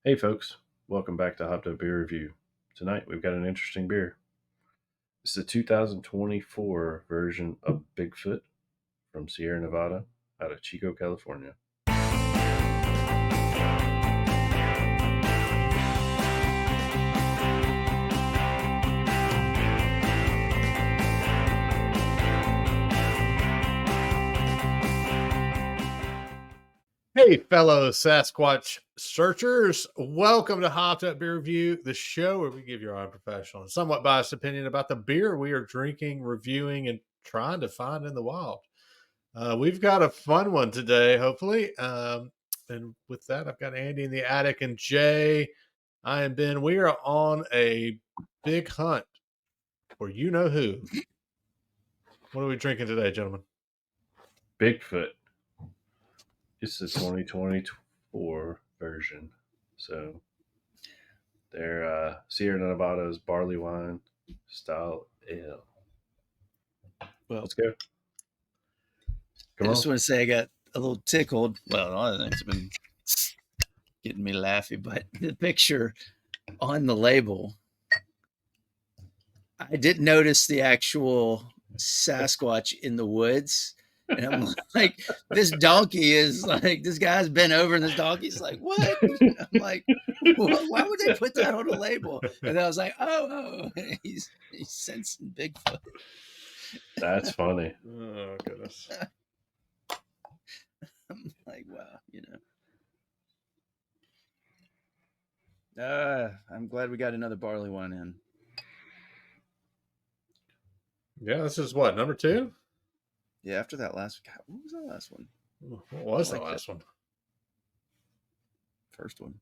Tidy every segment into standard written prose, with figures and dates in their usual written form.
Hey folks, welcome back to HUBR Beer Review. Tonight we've got an interesting beer. It's the 2024 version of Bigfoot from Sierra Nevada out of Chico, California. Hey, fellow Sasquatch searchers, welcome to Hopped Up Beer Review, the show where we give your unprofessional and somewhat biased opinion about the beer we are drinking, reviewing, and trying to find in the wild. We've got a fun one today, hopefully. And with that, I've got Andy in the attic and Jay. I am Ben. We are on a big hunt for you know who. What are we drinking today, gentlemen? Bigfoot. It's the 2024 version. So they're Sierra Nevada's Barleywine style ale. Well, Let's go. I just want to say I got a little tickled. Well, other things have been getting me laughy, but the picture on the label, I didn't notice the actual Sasquatch in the woods. And I'm like, this donkey is like, this guy's bent over and this donkey's like, what? I'm like, why would they put that on a label? And then I was like, oh, he's sensing Bigfoot. That's funny. Oh, goodness. I'm like, wow, I'm glad we got another barley wine in. Yeah, this is what, number 2? Yeah, after that last, God, what was that last one? What was the last one? First one.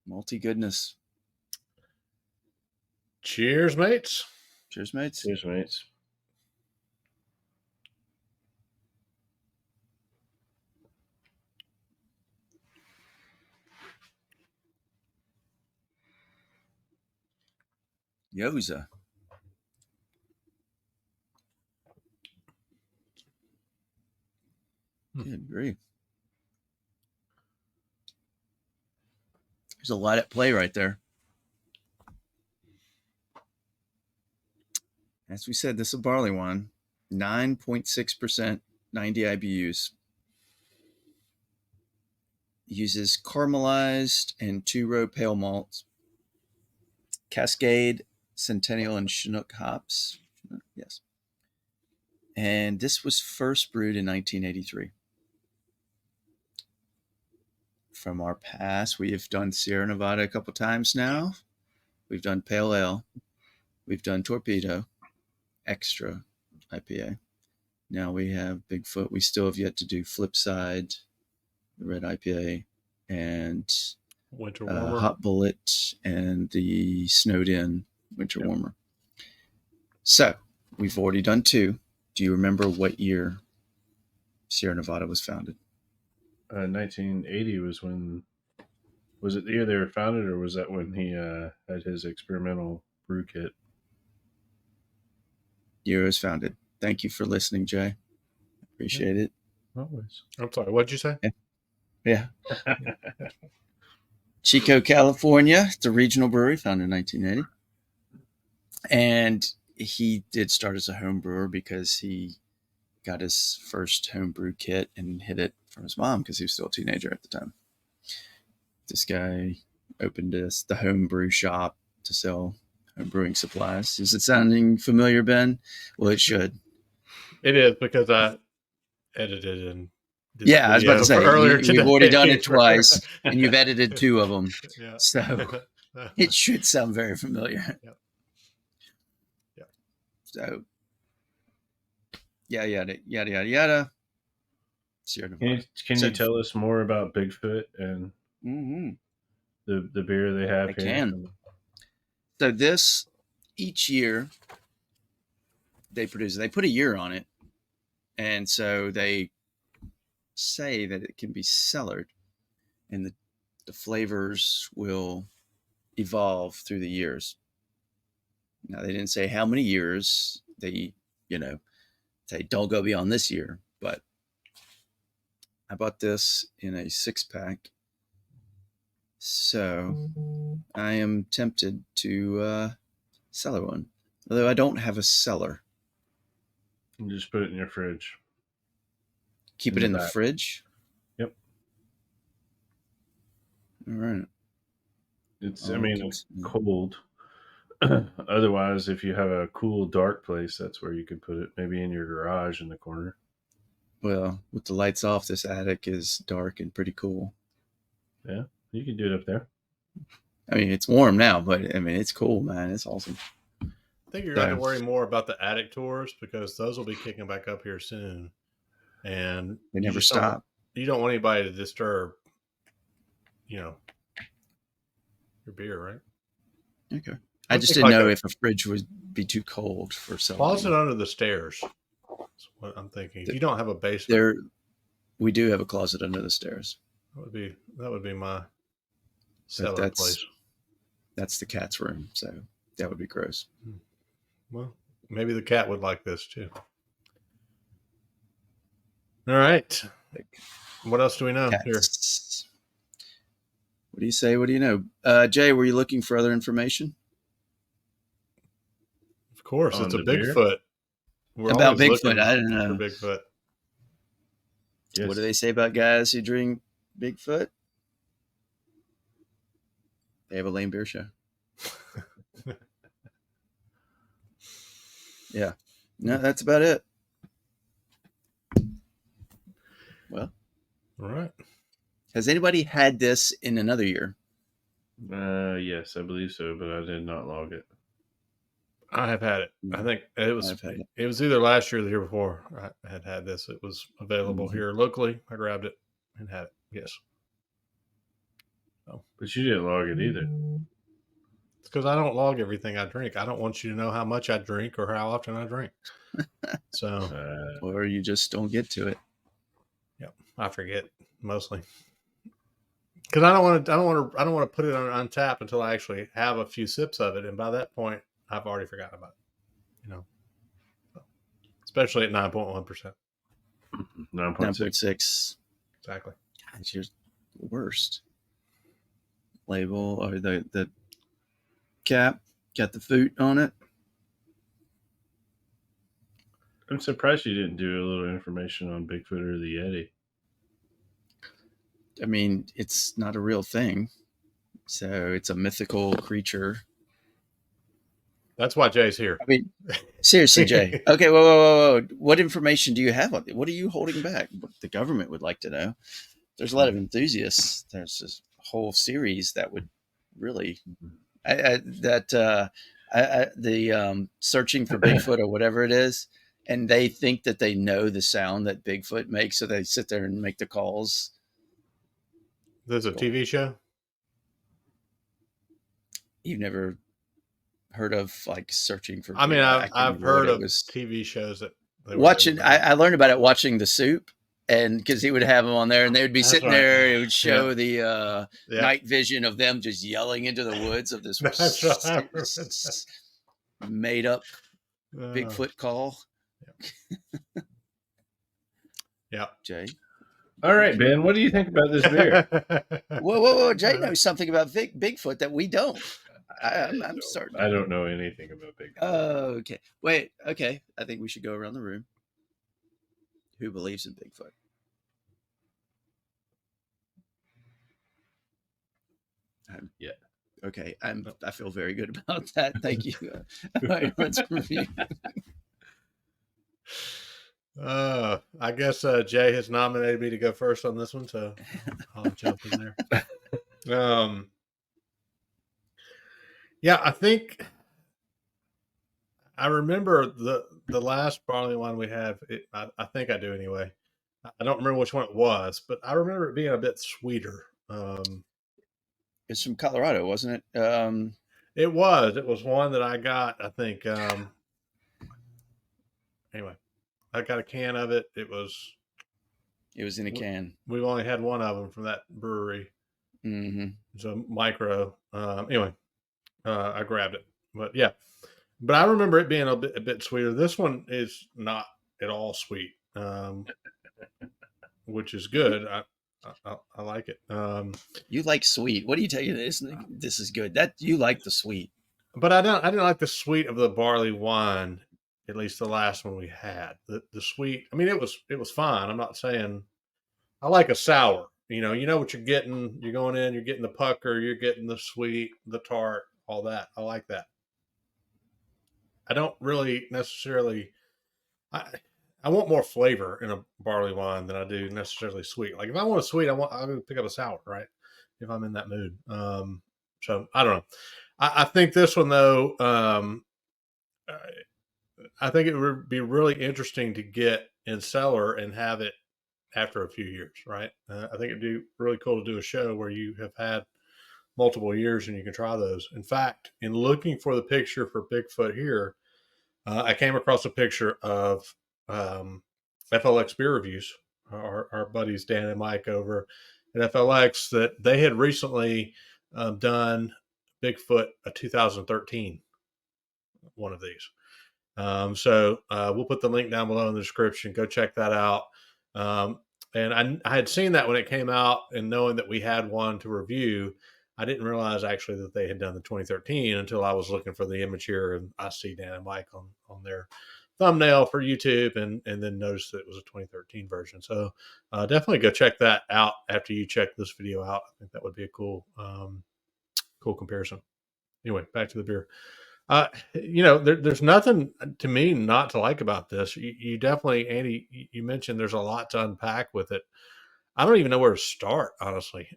Multi goodness. Cheers, mates. Cheers, mates. Cheers, mates. Yoza. Good grief. There's a lot at play right there. As we said, this is a barley wine, 9.6%, 90 IBUs. Uses caramelized and 2-row pale malts, Cascade, Centennial, and Chinook hops. Yes. And this was first brewed in 1983. From our past, we have done Sierra Nevada a couple times now. We've done Pale Ale. We've done Torpedo, Extra IPA. Now we have Bigfoot. We still have yet to do Flipside, the red IPA, and Winter Warmer. Hot Bullet, and the Snowed In Winter Warmer. So we've already done 2. Do you remember what year Sierra Nevada was founded? 1980 was it the year they were founded, or was that when he had his experimental brew kit? Year was founded. Thank you for listening, Jay. Appreciate it. Always. I'm sorry, what'd you say? Yeah. Chico, California. It's a regional brewery founded in 1980. And he did start as a home brewer because he got his first home brew kit and hid it from his mom because he was still a teenager at the time. This guy opened the home brew shop to sell home brewing supplies. Is it sounding familiar, Ben? Well, it should. It is, because I edited and did I was about to say, you've already done it twice, and you've edited 2 of them. Yeah. So it should sound very familiar. Yeah. So, yada, yada. Can you tell us more about Bigfoot and the beer they have here? I can. So this, each year, they produce. They put a year on it, and so they say that it can be cellared, and the flavors will evolve through the years. Now, they didn't say how many years. They, say don't go beyond this year, but I bought this in a 6-pack. So I am tempted to sell one. Although I don't have a cellar. You just put it in your fridge. Keep it in the fridge? Yep. All right. It's cold. Otherwise, if you have a cool, dark place, that's where you could put it. Maybe in your garage in the corner. Well, with the lights off, this attic is dark and pretty cool. Yeah, you can do it up there. I mean, it's warm now, but I mean, it's cool, man. It's awesome. I think you're going to worry more about the attic tours because those will be kicking back up here soon. And they never stop. You don't want anybody to disturb, your beer, right? Okay. I just didn't know if a fridge would be too cold for selling. Closet under the stairs. That's what I'm thinking. If you don't have a basement. We do have a closet under the stairs. That would be my cellar place. That's the cat's room, so that would be gross. Well, maybe the cat would like this too. All right. What else do we know here? What do you say? What do you know? Jay, were you looking for other information? Of course, it's a Bigfoot. About Bigfoot, I don't know. Bigfoot. Yes. What do they say about guys who drink Bigfoot? They have a lame beer show. Yeah. No, that's about it. Well. All right. Has anybody had this in another year? Yes, I believe so, but I did not log it. I have had it. I think it was either last year or the year before. I had this. It was available here locally. I grabbed it and had it. Yes. But you didn't log it either. It's because I don't log everything I drink. I don't want you to know how much I drink or how often I drink. So, or you just don't get to it. Yep, I forget mostly because I don't want to put it on tap until I actually have a few sips of it, and by that point, I've already forgotten about it. Especially at 9.1%. 9.6. Exactly. It's your worst. Label or the cap got the foot on it. I'm surprised you didn't do a little information on Bigfoot or the Yeti. I mean, it's not a real thing, so it's a mythical creature. That's why Jay's here. I mean, seriously, Jay. Okay, whoa. What information do you have on it? What are you holding back? The government would like to know. There's a lot of enthusiasts. There's this whole series that would really the searching for Bigfoot or whatever it is, and they think that they know the sound that Bigfoot makes, so they sit there and make the calls. There's a TV show. You've never heard of like searching for? I mean, I've heard of TV shows that watching. I learned about it watching The Soup. And because he would have them on there and they would be sitting there, it would show the night vision of them just yelling into the woods of this made up Bigfoot call. Yeah. Jay. All right, Ben, what do you think about this beer? Whoa. Jay knows something about Bigfoot that we don't. I'm certain. I don't know anything about Bigfoot. Okay. Wait. Okay. I think we should go around the room. Who believes in Bigfoot? Yeah. Okay. I feel very good about that. Thank you. All right, let's review. I guess Jay has nominated me to go first on this one, so I'll jump in there. Yeah, I think I remember the last barley wine we had. I think I do anyway. I don't remember which one it was, but I remember it being a bit sweeter. It's from Colorado, wasn't it? It was. It was one that I got. I think. Anyway, I got a can of it. It was in a can. We've only had one of them from that brewery. Mm-hmm. It's a micro. Anyway, I grabbed it, but yeah. But I remember it being a bit sweeter. This one is not at all sweet. which is good. I like it. You like sweet. What do you tell you? This is good. That you like the sweet. But I didn't like the sweet of the barley wine, at least the last one we had. The sweet, I mean, it was fine. I'm not saying I like a sour. You know what you're getting. You're going in, you're getting the pucker, you're getting the sweet, the tart, all that. I like that. I don't really necessarily I I want more flavor in a barley wine than I do necessarily sweet. Like if I want a sweet, I'll go pick up a sour, right? If I'm in that mood. So I don't know. I think this one though, I think it would be really interesting to get in cellar and have it after a few years, right? I think it'd be really cool to do a show where you have had multiple years and you can try those. In fact, in looking for the picture for Bigfoot here, I came across a picture of FLX Beer Reviews, our buddies Dan and Mike over at FLX, that they had recently done Bigfoot a 2013 one of these. So we'll put the link down below in the description. Go check that out. And I had seen that when it came out, and knowing that we had one to review, I didn't realize actually that they had done the 2013 until I was looking for the image here, and I see Dan and Mike on their thumbnail for YouTube, and then noticed that it was a 2013 version. So definitely go check that out after you check this video out. I think that would be a cool comparison. Anyway, back to the beer. There's nothing to me not to like about this. You definitely, Andy, you mentioned there's a lot to unpack with it. I don't even know where to start, honestly.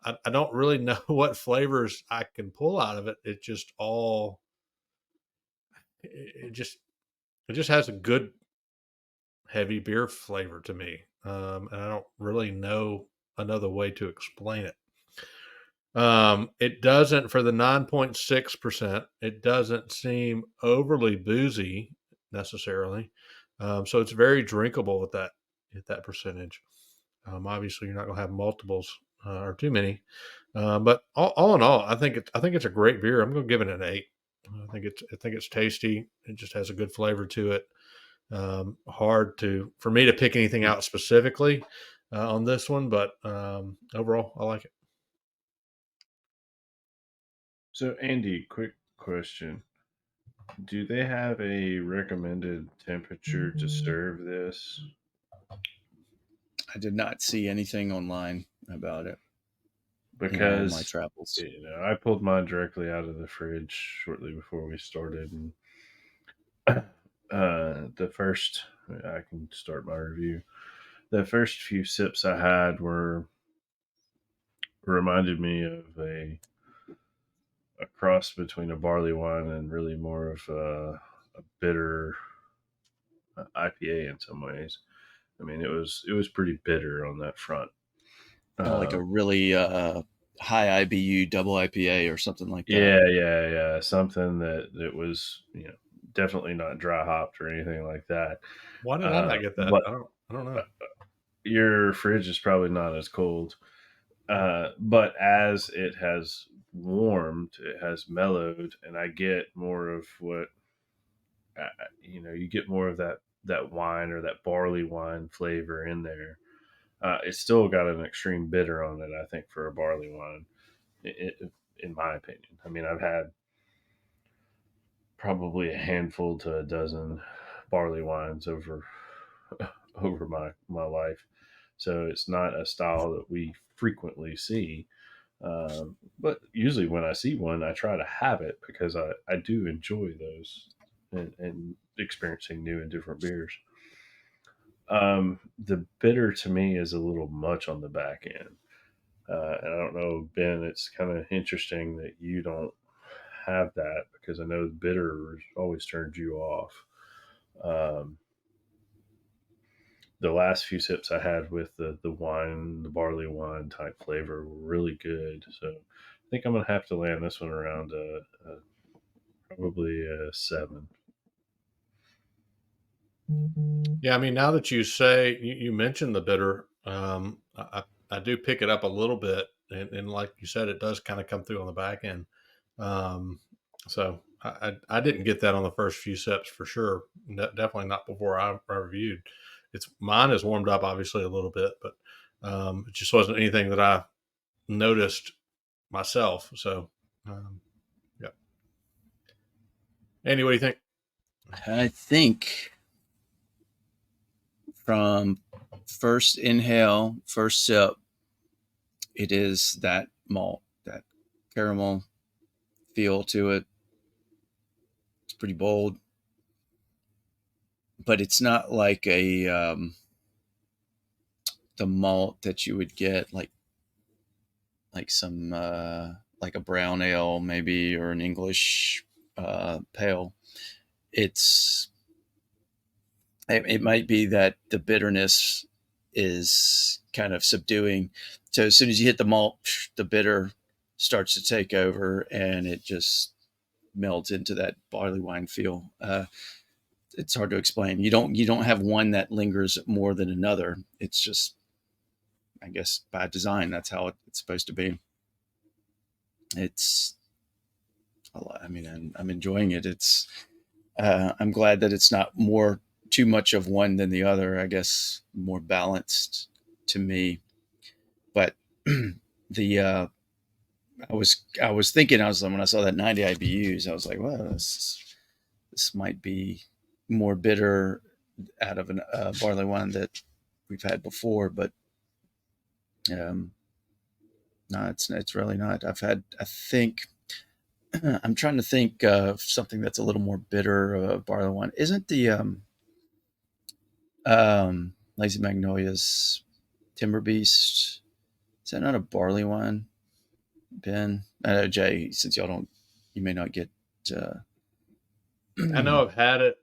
I don't really know what flavors I can pull out of it. It just all, it just, it just has a good heavy beer flavor to me. And I don't really know another way to explain it. It doesn't, for the 9.6%, it doesn't seem overly boozy necessarily. So it's very drinkable at that percentage. Obviously you're not going to have multiples or too many. But all in all, I think it's a great beer. I'm going to give it an 8. I think it's tasty. It just has a good flavor to it. Hard for me to pick anything out specifically on this one, but overall I like it. So, Andy, quick question. Do they have a recommended temperature to serve this? I did not see anything online about it in all my Because travels. I pulled mine directly out of the fridge shortly before we started, and the first I can start my review. The first few sips I had reminded me of a cross between a barley wine and really more of a bitter IPA in some ways. I mean, it was pretty bitter on that front. Like a really high IBU double IPA or something like that. Yeah. Something that was definitely not dry hopped or anything like that. Why did I not get that? But I don't know. your fridge is probably not as cold. But as it has warmed, it has mellowed, and I get more of what you get more of that wine or that barley wine flavor in there. It's still got an extreme bitter on it, I think, for a barley wine, in my opinion. I mean, I've had probably a handful to a dozen barley wines over my life, so it's not a style that we frequently see. But usually, when I see one, I try to have it because I do enjoy those and experiencing new and different beers. The bitter to me is a little much on the back end. And I don't know, Ben, it's kind of interesting that you don't have that because I know the bitter always turns you off. Um, the last few sips I had with the wine, the barley wine type flavor were really good. So I think I'm going to have to land this one around probably a 7. Yeah, I mean, now that you say you mentioned the bitter, I do pick it up a little bit, and like you said, it does kind of come through on the back end. Um, so I didn't get that on the first few sips for sure. Definitely not before I reviewed. mine has warmed up obviously a little bit, but it just wasn't anything that I noticed myself. So, yeah. Andy, what do you think? I think from first inhale, first sip, it is that malt, that caramel feel to it. It's pretty bold, but it's not like the malt that you would get like some like a brown ale maybe, or an English pale. It might be that the bitterness is kind of subduing. So as soon as you hit the malt, the bitter starts to take over, and it just melds into that barley wine feel. It's hard to explain. You don't have one that lingers more than another. It's just, I guess, by design, that's how it's supposed to be. It's, I mean, I'm enjoying it. I'm glad that it's not too much of one than the other. I guess more balanced to me. But I was thinking, when I saw that 90 IBUs, I was like, well, this might be more bitter out of a barley wine that we've had before, but no, it's really not. I think I'm trying to think of something that's a little more bitter barley wine. Isn't the Lazy Magnolia's Timber Beast, is that not a barley wine, Ben? I know, Jay, since you may not get. I know I've had it.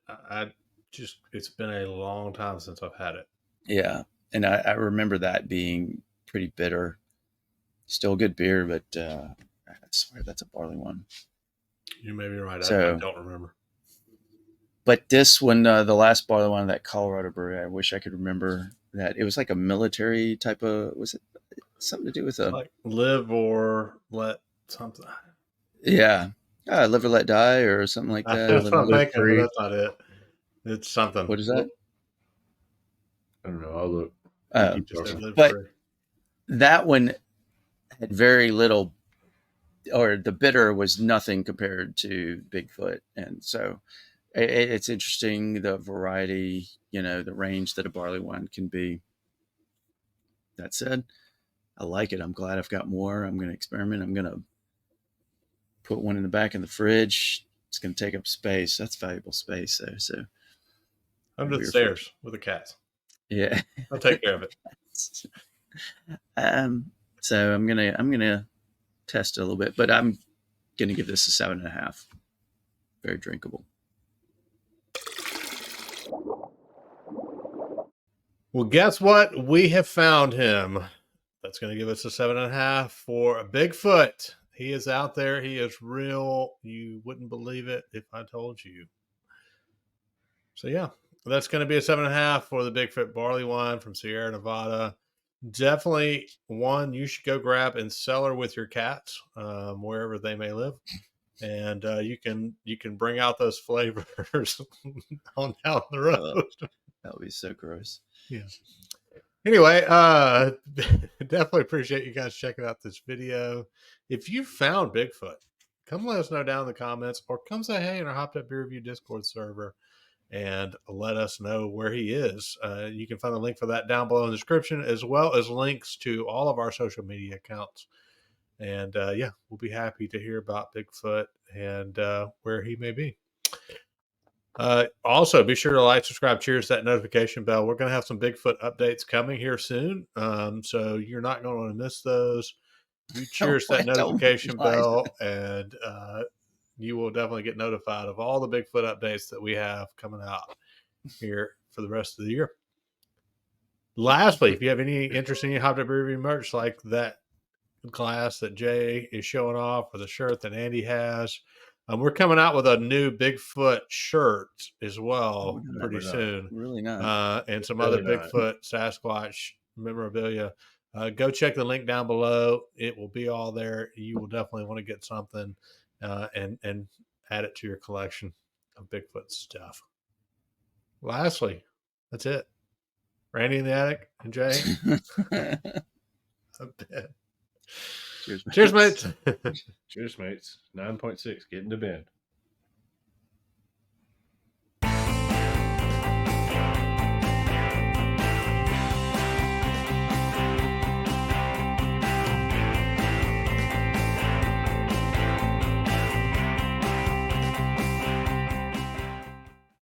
It's been a long time since I've had it. Yeah, and I remember that being pretty bitter. Still good beer, but I swear that's a barley one. You may be right. So, I don't remember. But this one, the last barley wine of that Colorado brewery, I wish I could remember that. It was like a military type of, was it something to do with like live or let something? Yeah. Live or let die or something like that. That's what I'm thinking, but that's not it. It's something. What is that? I don't know. I'll look. But that one had very little, or the bitter was nothing compared to Bigfoot. And so it's interesting, the variety, the range that a barley wine can be. That said, I like it. I'm glad I've got more. I'm going to experiment. I'm going to put one in the back of the fridge. It's going to take up space. That's valuable space, though. So under the stairs with the cats. Yeah, I'll take care of it. So I'm gonna test it a little bit, but I'm gonna give this a 7.5. Very drinkable. Well, guess what? We have found him. That's going to give us a 7.5 for a Bigfoot. He is out there. He is real. You wouldn't believe it if I told you. So yeah, that's going to be a 7.5 for the Bigfoot Barley Wine from Sierra Nevada. Definitely one you should go grab and sell her with your cats, wherever they may live, and you can bring out those flavors on down the road. That would be so gross. Yeah. Anyway, definitely appreciate you guys checking out this video. If you found Bigfoot, come let us know down in the comments, or come say hey in our Hopped Up Beer Review Discord server and let us know where he is. You can find the link for that down below in the description, as well as links to all of our social media accounts. And yeah, we'll be happy to hear about Bigfoot and where he may be. Also, be sure to like, subscribe, cheers that notification bell. We're going to have some Bigfoot updates coming here soon, so you're not going to want to miss those. You cheers that notification bell, and you will definitely get notified of all the Bigfoot updates that we have coming out here for the rest of the year. Lastly, if you have any interest in Hopped Up Beer Review merch, like that glass that Jay is showing off, or the shirt that Andy has, we're coming out with a new Bigfoot shirt as well pretty soon. Really nice. And some other Bigfoot, Sasquatch memorabilia. Go check the link down below. It will be all there. You will definitely want to get something and add it to your collection of Bigfoot stuff. Lastly, that's it. Randy in the attic and Jay. Cheers, Cheers, mates. Cheers, mates. 9.6. Getting to bend.